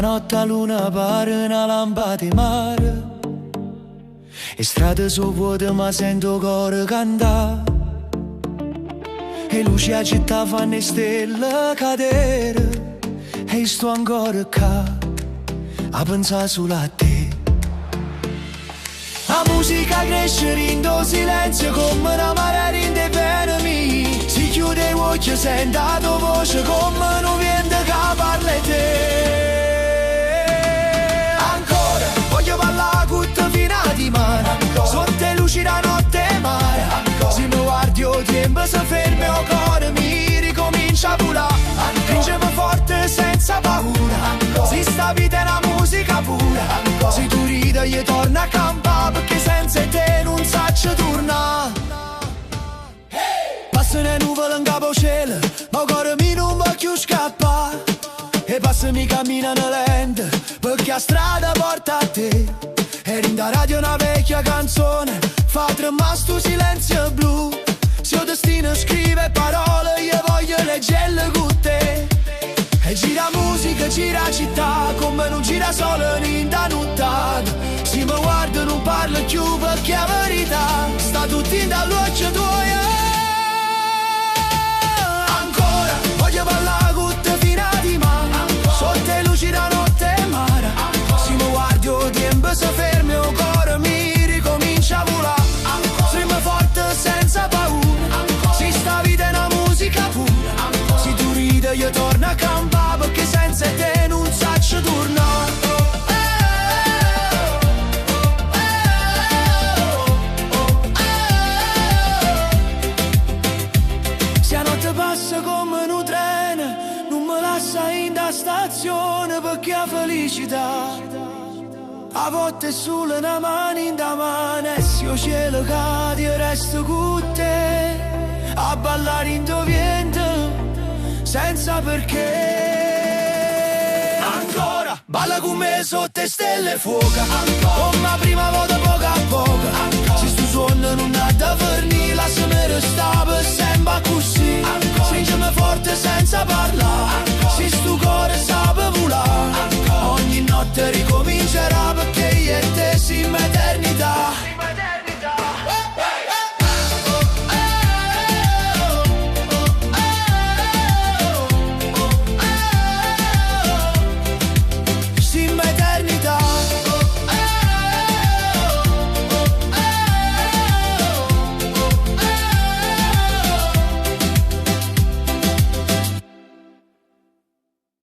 Stanotte la luna pare una lampada di mare e strade su vuote ma sento cuore cantare e luci a città fanno le stelle cadere e sto ancora qua a pensare solo a te. La musica cresce in silenzio come una marea in dei venami. Si chiude i occhi e sente la tua voce come un vento che parla di te. Ancora voglio parlare con te fino a dimani. Sotto le luci da notte e mare. Se mi guardi il tempo si ferma e il cuore mi ricomincia a volare. Stringiamo forte senza paura. Se sta vita è una musica pura. Se tu ridi io torno a campare perché senza te non saccio tornare. Passano le nuvole in capo cielo ma il cuore mio non va più scappare. E passami camminano lente perché la strada porta a te. E in da radio una vecchia canzone fa tremare sto silenzio blu. Se il destino scrive parole io voglio leggerle con te. E gira musica, gira città come non gira solo in da nottata. Se mi guardo non parlo più perché è verità sta tutto in dall'occhio tuo. Ancora voglio parlare con te fino a dimani. Sotto le luci da notte e mare. Se mi guardi il tempo si ferma e il cuore mi ricomincia a volare. Strema forte senza paura. Se sta vita è una musica pura. Se tu ridi io torno a campare perché senza te non saccio tornare. Se la notte passa come un treno non me lascia in da stazione perché la felicità a volte è solo una mano in da mano. E se il cielo cade io resto con te a ballare in tuo vento senza perché. Ancora balla con me sotto le stelle fuoca come la prima volta